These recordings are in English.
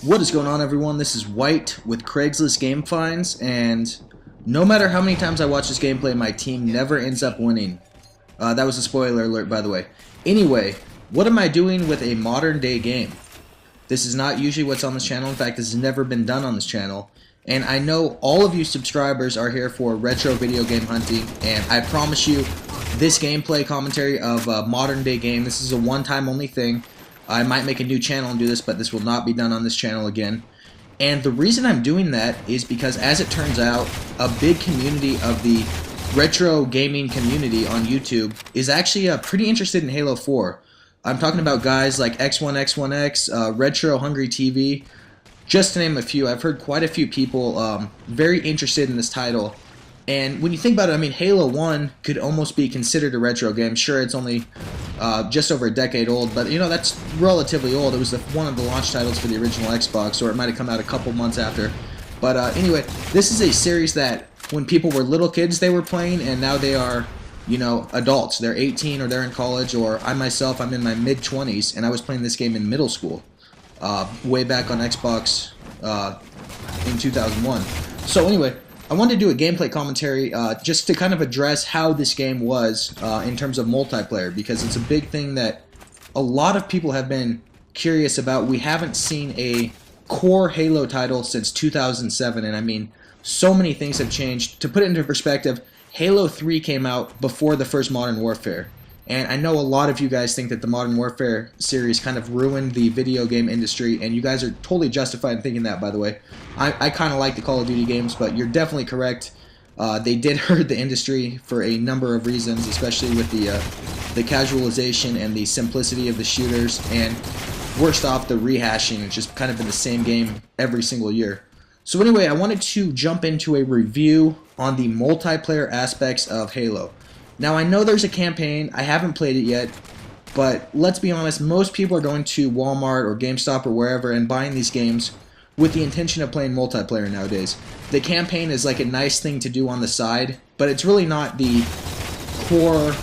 What is going on, everyone? This is White with Craigslist Game Finds, and no matter how many times I watch this gameplay, my team never ends up winning. That was a spoiler alert, by the way. Anyway, what am I doing with a modern day game? This is not usually what's on this channel. In fact, this has never been done on this channel. And I know all of you subscribers are here for retro video game hunting, and I promise you, this gameplay commentary of a modern day game, this is a one-time only thing. I might make a new channel and do this, but this will not be done on this channel again. And the reason I'm doing that is because, as it turns out, a big community of the retro gaming community on YouTube is actually pretty interested in Halo 4. I'm talking about guys like X1X1X, Retro Hungry TV, just to name a few. I've heard quite a few people very interested in this title. And when you think about it, I mean, Halo 1 could almost be considered a retro game. Sure, it's only just over a decade old, but, you know, that's relatively old. It was one of the launch titles for the original Xbox, or it might have come out a couple months after. But anyway, this is a series that when people were little kids, they were playing, and now they are, you know, adults. They're 18 or they're in college, or I myself, I'm in my mid-20s, and I was playing this game in middle school, way back on Xbox in 2001. So anyway, I wanted to do a gameplay commentary just to kind of address how this game was in terms of multiplayer, because it's a big thing that a lot of people have been curious about. We haven't seen a core Halo title since 2007, and I mean, so many things have changed. To put it into perspective, Halo 3 came out before the first Modern Warfare. And I know a lot of you guys think that the Modern Warfare series kind of ruined the video game industry, and you guys are totally justified in thinking that, by the way. I kind of like the Call of Duty games, but you're definitely correct. They did hurt the industry for a number of reasons, especially with the casualization and the simplicity of the shooters, and worst off, the rehashing. It's just kind of been the same game every single year. So anyway, I wanted to jump into a review on the multiplayer aspects of Halo. Now, I know there's a campaign. I haven't played it yet, but let's be honest, most people are going to Walmart or GameStop or wherever and buying these games with the intention of playing multiplayer nowadays. The campaign is like a nice thing to do on the side, but it's really not the core,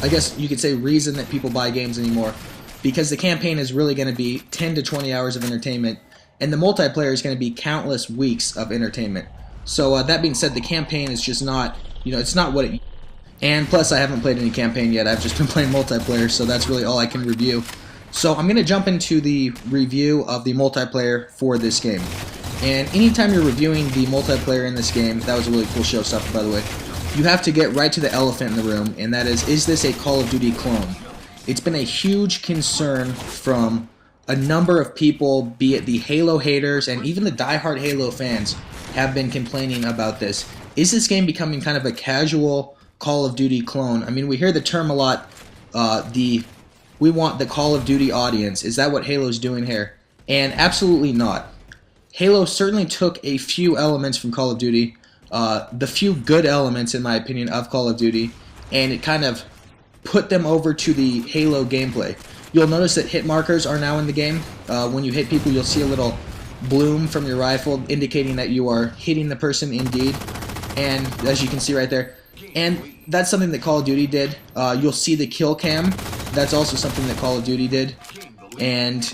I guess you could say, reason that people buy games anymore, because the campaign is really going to be 10 to 20 hours of entertainment, and the multiplayer is going to be countless weeks of entertainment. So that being said, the campaign is just not, you know, it's not what it. And plus, I haven't played any campaign yet. I've just been playing multiplayer, so that's really all I can review. So I'm going to jump into the review of the multiplayer for this game. And anytime you're reviewing the multiplayer in this game, that was a really cool show stuff, by the way, you have to get right to the elephant in the room, and that is this a Call of Duty clone? It's been a huge concern from a number of people, be it the Halo haters and even the diehard Halo fans, have been complaining about this. Is this game becoming kind of a casual Call of Duty clone? I mean, we hear the term a lot, we want the Call of Duty audience. Is that what Halo's doing here? And absolutely not. Halo certainly took a few elements from Call of Duty, the few good elements, in my opinion, of Call of Duty, and it kind of put them over to the Halo gameplay. You'll notice that hit markers are now in the game. When you hit people, you'll see a little bloom from your rifle indicating that you are hitting the person indeed, and as you can see right there, and that's something that Call of Duty did. You'll see the kill cam. That's also something that Call of Duty did. And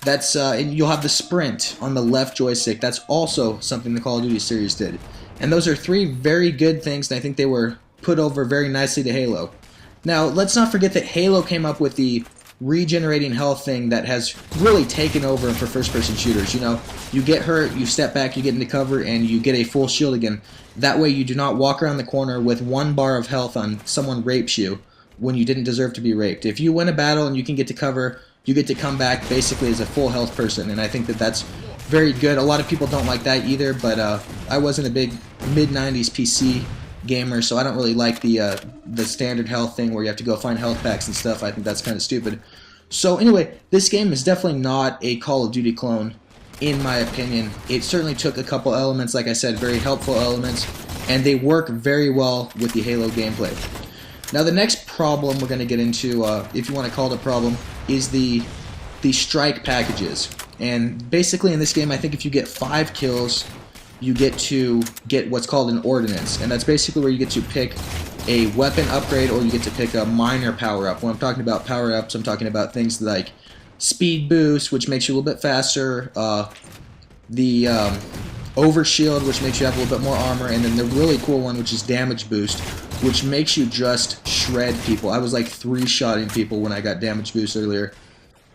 that's and you'll have the sprint on the left joystick. That's also something the Call of Duty series did. And those are three very good things, and I think they were put over very nicely to Halo. Now, let's not forget that Halo came up with the regenerating health thing that has really taken over for first-person shooters. You know, you get hurt, you step back, you get into cover, and you get a full shield again. That way you do not walk around the corner with 1 bar of health on someone rapes you when you didn't deserve to be raped. If you win a battle and you can get to cover, you get to come back basically as a full health person, and I think that that's very good. A lot of people don't like that either, but I wasn't a big mid-90s PC gamer, so I don't really like the standard health thing where you have to go find health packs and stuff. I think that's kind of stupid. So anyway, this game is definitely not a Call of Duty clone, in my opinion. It certainly took a couple elements, like I said, very helpful elements, and they work very well with the Halo gameplay. Now the next problem we're going to get into, if you want to call it a problem, is the strike packages. And basically in this game, I think if you get 5 kills, you get to get what's called an ordnance, and that's basically where you get to pick a weapon upgrade, or you get to pick a minor power-up. When I'm talking about power-ups, I'm talking about things like speed boost, which makes you a little bit faster, the overshield, which makes you have a little bit more armor, and then the really cool one, which is damage boost, which makes you just shred people. I was like 3-shotting people when I got damage boost earlier.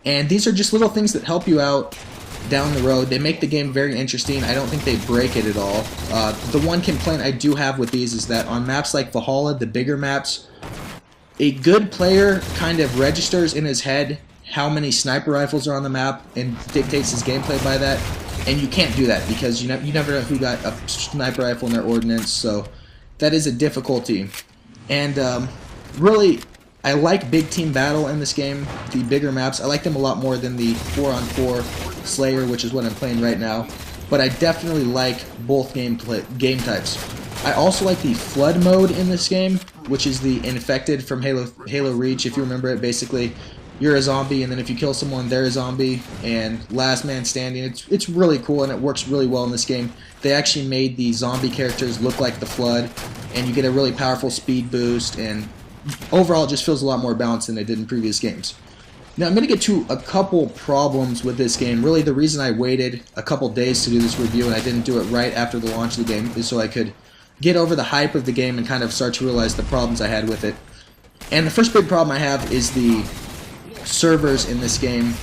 And these are just little things that help you out down the road. They make the game very interesting. I don't think they break it at all. The one complaint I do have with these is that on maps like Valhalla, the bigger maps, a good player kind of registers in his head how many sniper rifles are on the map and dictates his gameplay by that. And you can't do that because you never know who got a sniper rifle in their ordnance, so that is a difficulty. And really, I like big team battle in this game, the bigger maps. I like them a lot more than the 4-on-4 Slayer, which is what I'm playing right now. But I definitely like both game types. I also like the Flood mode in this game, which is the Infected from Halo Reach. If you remember it, basically, you're a zombie, and then if you kill someone, they're a zombie, and last man standing. It's really cool, and it works really well in this game. They actually made the zombie characters look like the Flood, and you get a really powerful speed boost, and overall it just feels a lot more balanced than it did in previous games. Now I'm going to get to a couple problems with this game. Really the reason I waited a couple days to do this review and I didn't do it right after the launch of the game is so I could get over the hype of the game and kind of start to realize the problems I had with it. And the first big problem I have is the servers in this game.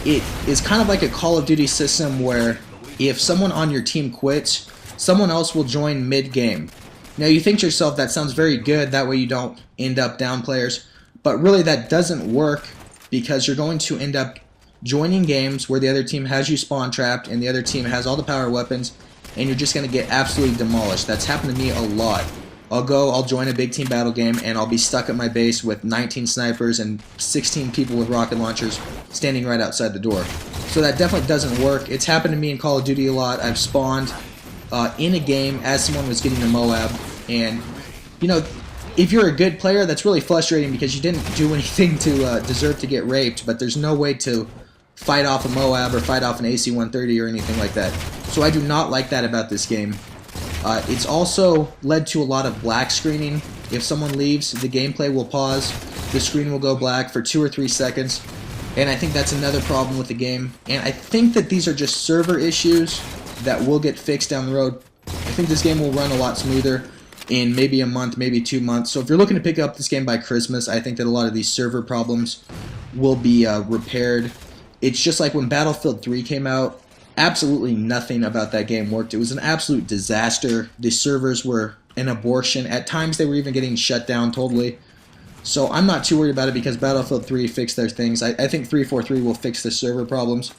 It is kind of like a Call of Duty system where if someone on your team quits, someone else will join mid-game. Now you think to yourself, that sounds very good, that way you don't end up down players, but really that doesn't work because you're going to end up joining games where the other team has you spawn trapped and the other team has all the power weapons, and you're just going to get absolutely demolished. That's happened to me a lot. I'll join a big team battle game and I'll be stuck at my base with 19 snipers and 16 people with rocket launchers standing right outside the door. So that definitely doesn't work. It's happened to me in Call of Duty a lot. I've spawned in a game as someone was getting a Moab, and you know, if you're a good player, that's really frustrating because you didn't do anything to deserve to get raped, but there's no way to fight off a Moab or fight off an AC-130 or anything like that. So I do not like that about this game. It's also led to a lot of black screening. If someone leaves, the gameplay will pause, the screen will go black for 2 or 3 seconds, and I think that's another problem with the game. And I think that these are just server issues that will get fixed down the road. I think this game will run a lot smoother in maybe a month, maybe 2 months. So if you're looking to pick up this game by Christmas, I think that a lot of these server problems will be repaired. It's just like when Battlefield 3 came out, absolutely nothing about that game worked. It was an absolute disaster. The servers were an abortion. At times they were even getting shut down totally. So I'm not too worried about it because Battlefield 3 fixed their things. I think 343 will fix the server problems.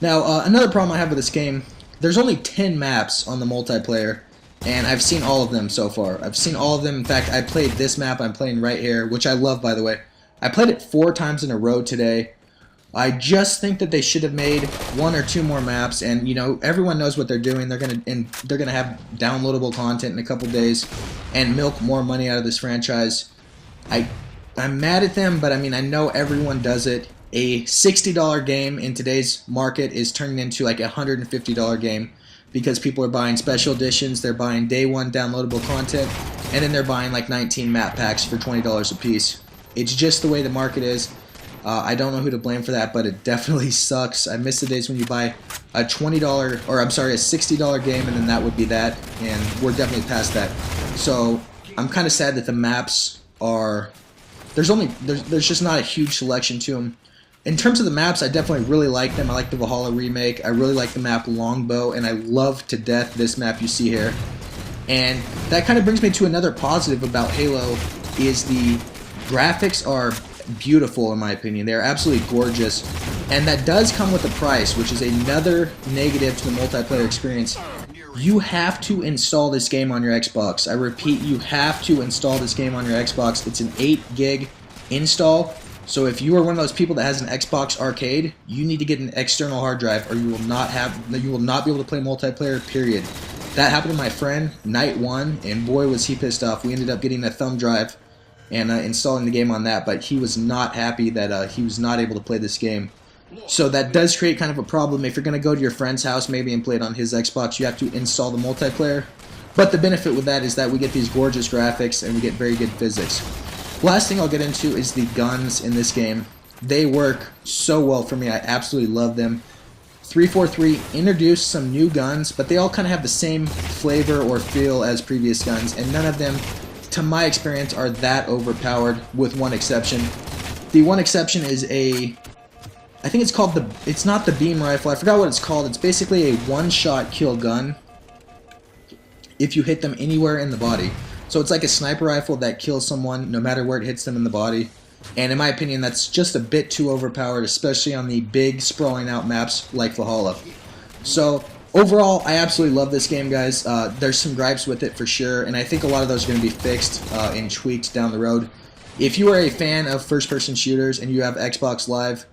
Now, another problem I have with this game, there's only 10 maps on the multiplayer, and I've seen all of them so far. I've seen all of them. In fact, I played this map I'm playing right here, which I love, by the way. I played it 4 times in a row today. I just think that they should have made 1 or 2 more maps, and you know, everyone knows what they're doing. They're gonna have downloadable content in a couple days and milk more money out of this franchise. I'm mad at them, but I mean, I know everyone does it. A $60 game in today's market is turning into like a $150 game because people are buying special editions, they're buying day 1 downloadable content, and then they're buying like 19 map packs for $20 a piece. It's just the way the market is. I don't know who to blame for that, but it definitely sucks. I miss the days when you buy a $20, or I'm sorry, a $60 game, and then that would be that, and we're definitely past that. So I'm kind of sad that the maps are, there's just not a huge selection to them. In terms of the maps, I definitely really like them. I like the Valhalla remake. I really like the map Longbow, and I love to death this map you see here. And that kind of brings me to another positive about Halo, is the graphics are beautiful in my opinion. They're absolutely gorgeous, and that does come with a price, which is another negative to the multiplayer experience. You have to install this game on your Xbox. I repeat, you have to install this game on your Xbox. It's an 8 gig install, so if you are one of those people that has an Xbox Arcade, you need to get an external hard drive, or you will not be able to play multiplayer, period. That happened to my friend Night One, and boy was he pissed off. We ended up getting a thumb drive and installing the game on that, but he was not happy that he was not able to play this game. So that does create kind of a problem. If you're going to go to your friend's house maybe and play it on his Xbox, you have to install the multiplayer. But the benefit with that is that we get these gorgeous graphics and we get very good physics. Last thing I'll get into is the guns in this game. They work so well for me. I absolutely love them. 343 introduced some new guns, but they all kind of have the same flavor or feel as previous guns, and none of them, to my experience, are that overpowered, with one exception. The one exception is I think it's called it's not the beam rifle, I forgot what it's called. It's basically a one-shot kill gun if you hit them anywhere in the body. So it's like a sniper rifle that kills someone no matter where it hits them in the body. And in my opinion, that's just a bit too overpowered, especially on the big, sprawling out maps like Valhalla. So, overall, I absolutely love this game, guys. There's some gripes with it for sure, and I think a lot of those are going to be fixed and tweaked down the road. If you are a fan of first-person shooters and you have Xbox Live,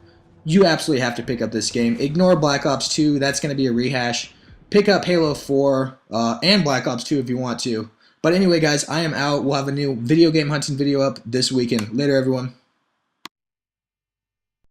you absolutely have to pick up this game. Ignore Black Ops 2. That's going to be a rehash. Pick up Halo 4 and Black Ops 2 if you want to. But anyway, guys, I am out. We'll have a new video game hunting video up this weekend. Later, everyone.